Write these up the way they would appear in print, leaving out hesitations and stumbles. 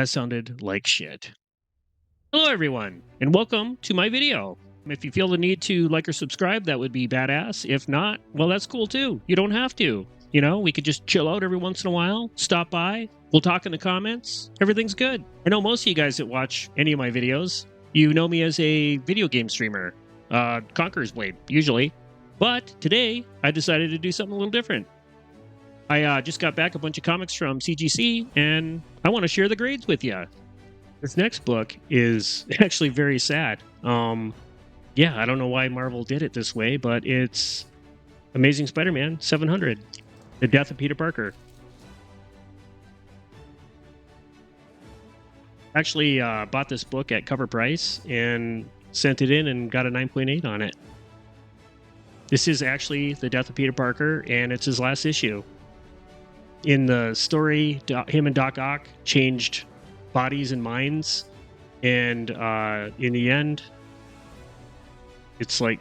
That sounded like shit. Hello everyone, and welcome to my video. If you feel the need to like or subscribe, that would be badass. If not, well, that's cool too. You don't have to. You know, we could just chill out every once in a while, stop by, we'll talk in the comments, everything's good. I know most of you guys that watch any of my videos, you know me as a video game streamer, Conqueror's Blade, usually. But today, I decided to do something a little different. I just got back a bunch of comics from CGC, and I want to share the grades with you. This next book is actually very sad. Yeah, I don't know why Marvel did it this way, but it's Amazing Spider-Man 700, The Death of Peter Parker. Actually bought this book at cover price and sent it in and got a 9.8 on it. This is actually The Death of Peter Parker, and it's his last issue. In the story, him and Doc Ock changed bodies and minds, and in the end, it's like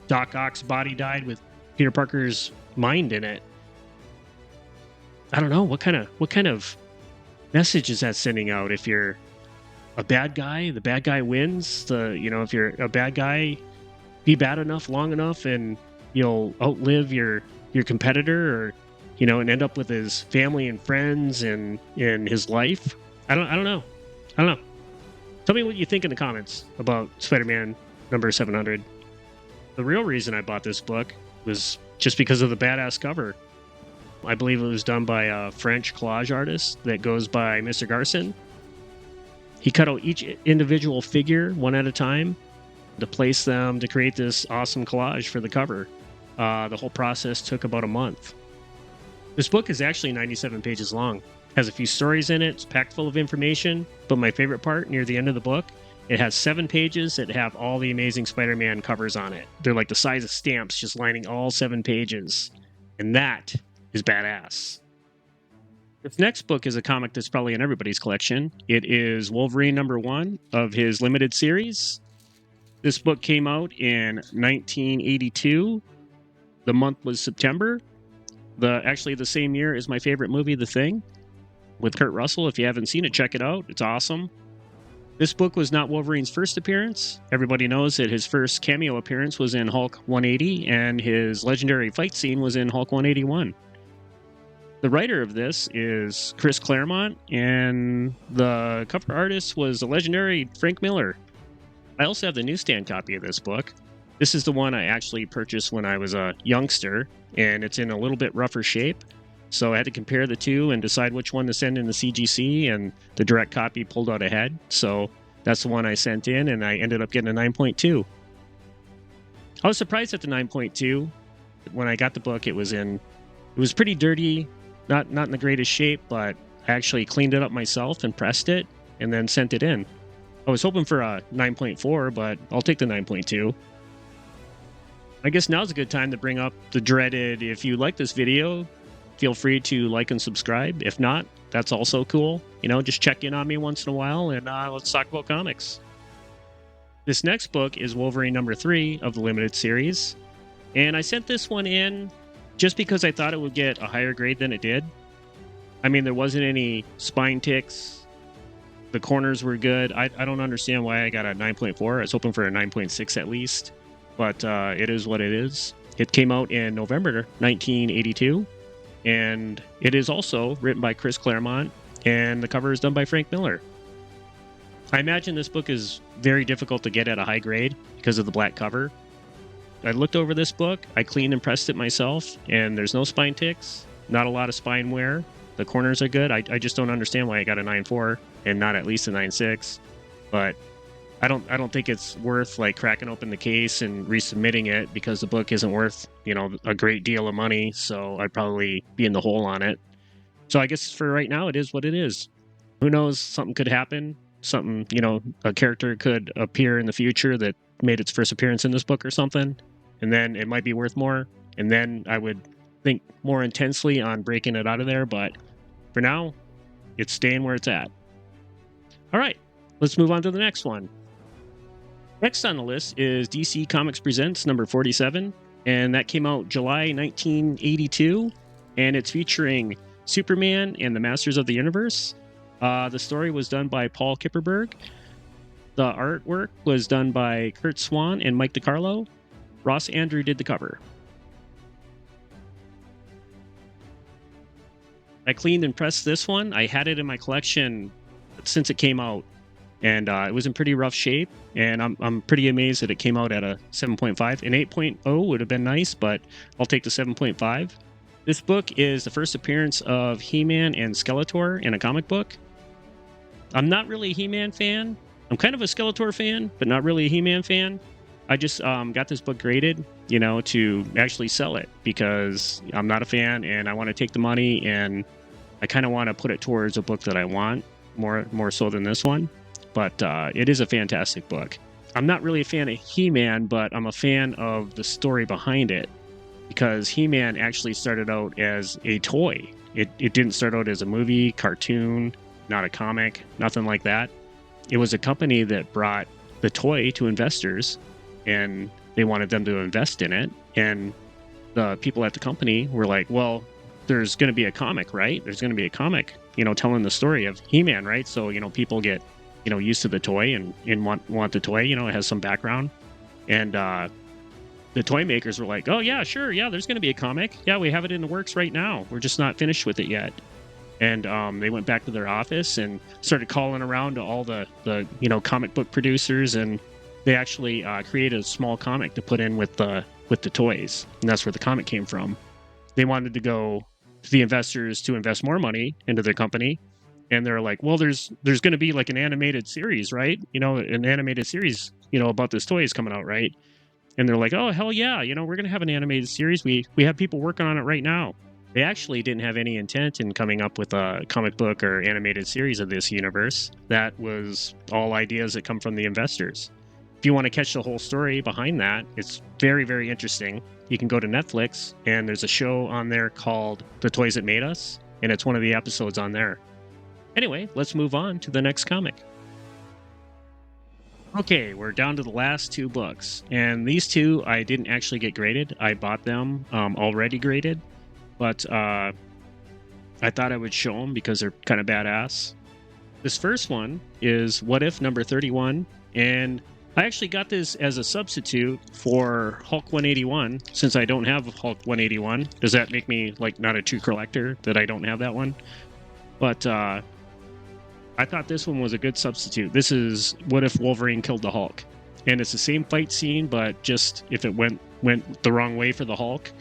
Doc Ock's body died with Peter Parker's mind in it. I don't know what kind of message is that sending out. If you're a bad guy, the bad guy wins. If you're a bad guy, be bad enough long enough, and you'll outlive your competitor, or and end up with his family and friends and his life. I don't know. Tell me what you think in the comments about Spider-Man number 700. The real reason I bought this book was just because of the badass cover. I believe it was done by a French collage artist that goes by Mr. Garson. He cut out each individual figure one at a time to place them to create this awesome collage for the cover. The whole process took about a month. This book is actually 97 pages long. Has a few stories in it. It's packed full of information. But my favorite part, near the end of the book, it has 7 pages that have all the Amazing Spider-Man covers on it. They're like the size of stamps, just lining all 7 pages. And that is badass. This next book is a comic that's probably in everybody's collection. It is Wolverine number 1 of his limited series. This book came out in 1982. The month was September. Actually the same year as my favorite movie, The Thing, with Kurt Russell. If you haven't seen it, check it out. It's awesome. This book was not Wolverine's first appearance. Everybody knows that his first cameo appearance was in Hulk 180, and his legendary fight scene was in Hulk 181. The writer of this is Chris Claremont, and the cover artist was the legendary Frank Miller. I also have the Newsstand copy of this book. This is the one I actually purchased when I was a youngster, and it's in a little bit rougher shape. So I had to compare the two and decide which one to send in the CGC, and the direct copy pulled out ahead. So that's the one I sent in, and I ended up getting a 9.2. I was surprised at the 9.2. When I got the book, it was pretty dirty, not in the greatest shape, but I actually cleaned it up myself and pressed it and then sent it in. I was hoping for a 9.4, but I'll take the 9.2. I guess now's a good time to bring up the dreaded, if you like this video, feel free to like and subscribe. If not, that's also cool. Just check in on me once in a while, and let's talk about comics. This next book is Wolverine number 3 of the limited series. And I sent this one in just because I thought it would get a higher grade than it did. I mean, there wasn't any spine ticks. The corners were good. I don't understand why I got a 9.4. I was hoping for a 9.6 at least. But it is what it is. It came out in November 1982, and it is also written by Chris Claremont, and the cover is done by Frank Miller. I imagine this book is very difficult to get at a high grade because of the black cover. I looked over this book, I cleaned and pressed it myself, and there's no spine ticks, not a lot of spine wear. The corners are good. I just don't understand why I got a 9.4 and not at least a 9.6, but I don't think it's worth like cracking open the case and resubmitting it, because the book isn't worth, a great deal of money. So I'd probably be in the hole on it. So I guess for right now, it is what it is. Who knows? Something could happen. Something, a character could appear in the future that made its first appearance in this book or something. And then it might be worth more. And then I would think more intensely on breaking it out of there. But for now, it's staying where it's at. All right, let's move on to the next one. Next on the list is DC Comics Presents number 47, and that came out July 1982, and it's featuring Superman and the Masters of the Universe. The story was done by Paul Kipperberg. The artwork was done by Kurt Swan and Mike DiCarlo. Ross Andrew did the cover. I cleaned and pressed this one. I had it in my collection since it came out, and it was in pretty rough shape, and I'm pretty amazed that it came out at a 7.5. An 8.0 would have been nice, but I'll take the 7.5. This book is the first appearance of He-Man and Skeletor in a comic book. I'm not really a He-Man fan. I'm kind of a Skeletor fan, but not really a He-Man fan. I just got this book graded, to actually sell it because I'm not a fan and I want to take the money and I kind of want to put it towards a book that I want more so than this one. But it is a fantastic book. I'm not really a fan of He-Man, but I'm a fan of the story behind it because He-Man actually started out as a toy. It didn't start out as a movie, cartoon, not a comic, nothing like that. It was a company that brought the toy to investors and they wanted them to invest in it. And the people at the company were like, well, there's going to be a comic, right? There's going to be a comic, telling the story of He-Man, right? So, people get, used to the toy and want the toy, it has some background. And the toy makers were like, oh, yeah, sure. Yeah, there's going to be a comic. Yeah, we have it in the works right now. We're just not finished with it yet. And they went back to their office and started calling around to all the comic book producers, and they actually created a small comic to put in with the toys, and that's where the comic came from. They wanted to go to the investors to invest more money into their company, and they're like, well, there's going to be like an animated series, right? An animated series, about this toy is coming out, right? And they're like, oh, hell yeah, we're going to have an animated series. We have people working on it right now. They actually didn't have any intent in coming up with a comic book or animated series of this universe. That was all ideas that come from the investors. If you want to catch the whole story behind that, it's very, very interesting. You can go to Netflix, and there's a show on there called The Toys That Made Us, and it's one of the episodes on there. Anyway, let's move on to the next comic. Okay, we're down to the last two books, and these two I didn't actually get graded. I bought them already graded. But I thought I would show them because they're kind of badass. This first one is What If number 31, and I actually got this as a substitute for Hulk 181 since I don't have Hulk 181. Does that make me not a true collector that I don't have that one? But I thought this one was a good substitute. This is What If Wolverine Killed the Hulk, and it's the same fight scene, but just if it went the wrong way for the Hulk.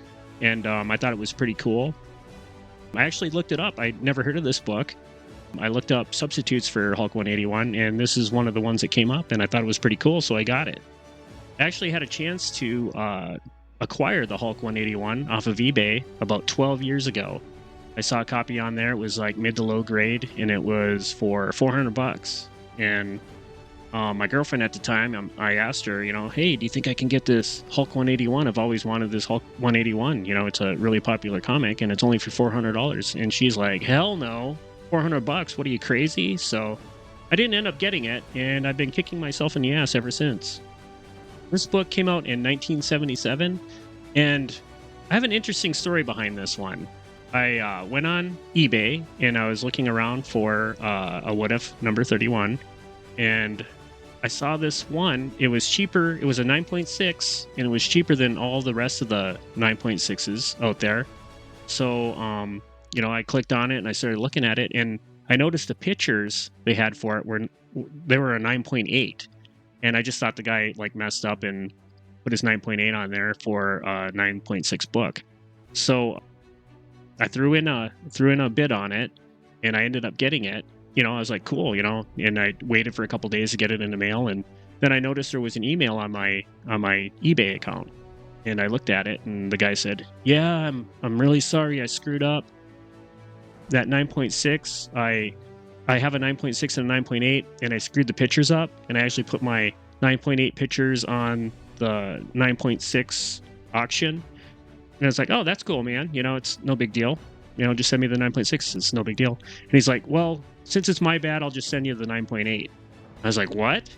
And I thought it was pretty cool. I actually looked it up. I'd never heard of this book. I looked up substitutes for Hulk 181, and this is one of the ones that came up, and I thought it was pretty cool, so I got it. I actually had a chance to acquire the Hulk 181 off of eBay about 12 years ago. I saw a copy on there. It was mid to low grade, and it was for $400. And my girlfriend at the time, I asked her, hey, do you think I can get this Hulk 181? I've always wanted this Hulk 181. It's a really popular comic, and it's only for $400. And she's like, hell no, $400? What are you, crazy? So I didn't end up getting it, and I've been kicking myself in the ass ever since. This book came out in 1977, and I have an interesting story behind this one. I went on eBay, and I was looking around for a What If number 31, and I saw this one. It was cheaper. It was a 9.6, and it was cheaper than all the rest of the 9.6s out there. So, I clicked on it, and I started looking at it, and I noticed the pictures they had for it were a 9.8. And I just thought the guy messed up and put his 9.8 on there for a 9.6 book. So I threw in a bid on it, and I ended up getting it. I was like, cool, and I waited for a couple days to get it in the mail, and then I noticed there was an email on my eBay account, and I looked at it, and the guy said, yeah, I'm really sorry, I screwed up. That 9.6, I have a 9.6 and a 9.8, and I screwed the pictures up, and I actually put my 9.8 pictures on the 9.6 auction. And I was like, oh, that's cool, man. It's no big deal. Just send me the 9.6. It's no big deal. And he's like, well, since it's my bad, I'll just send you the 9.8. I was like, what?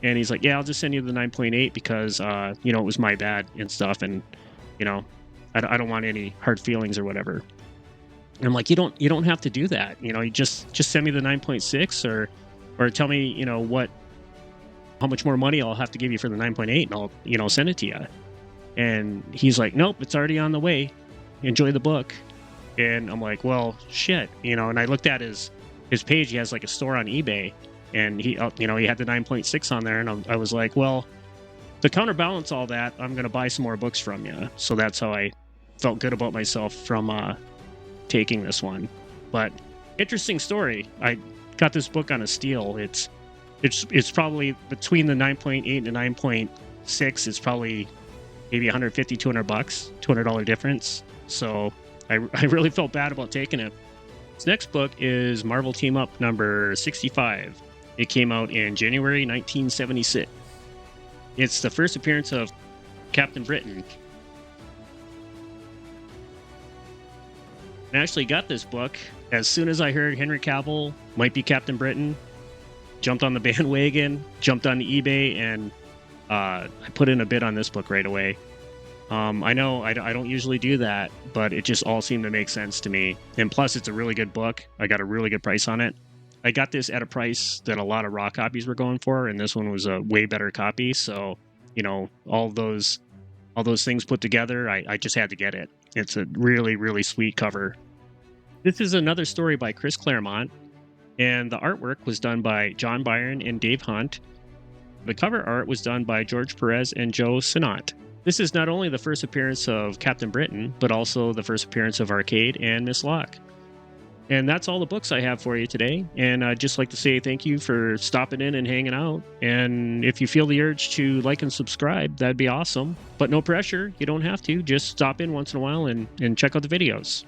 And he's like, yeah, I'll just send you the 9.8 because, it was my bad and stuff. And, I don't want any hard feelings or whatever. And I'm like, you don't have to do that. You know, you just send me the 9.6 or tell me, you know, how much more money I'll have to give you for the 9.8 and I'll, you know, send it to you. And he's like, nope, it's already on the way. Enjoy the book. And I'm like, well, shit, you know, and I looked at his page. He has like a store on eBay, and he, you know, he had the 9.6 on there. And I was like, well, to counterbalance all that, I'm going to buy some more books from you. So that's how I felt good about myself from taking this one. But interesting story. I got this book on a steal. It's probably between the 9.8 and the 9.6. It's probably maybe 150, $200, $200 difference. So I really felt bad about taking it. This next book is Marvel Team Up number 65. It came out in January 1976. It's the first appearance of Captain Britain. I actually got this book as soon as I heard Henry Cavill might be Captain Britain. Jumped on the bandwagon, jumped on eBay, and I put in a bid on this book right away. I know I don't usually do that, but it just all seemed to make sense to me. And plus, it's a really good book. I got a really good price on it. I got this at a price that a lot of raw copies were going for, and this one was a way better copy. So, you know, all those things put together, I just had to get it. It's a really, really sweet cover. This is another story by Chris Claremont, and the artwork was done by John Byrne and Dave Hunt. The cover art was done by George Perez and Joe Sinnott. This is not only the first appearance of Captain Britain, but also the first appearance of Arcade and Miss Locke. And that's all the books I have for you today. And I'd just like to say thank you for stopping in and hanging out. And if you feel the urge to like and subscribe, that'd be awesome. But no pressure. You don't have to. Just stop in once in a while and check out the videos.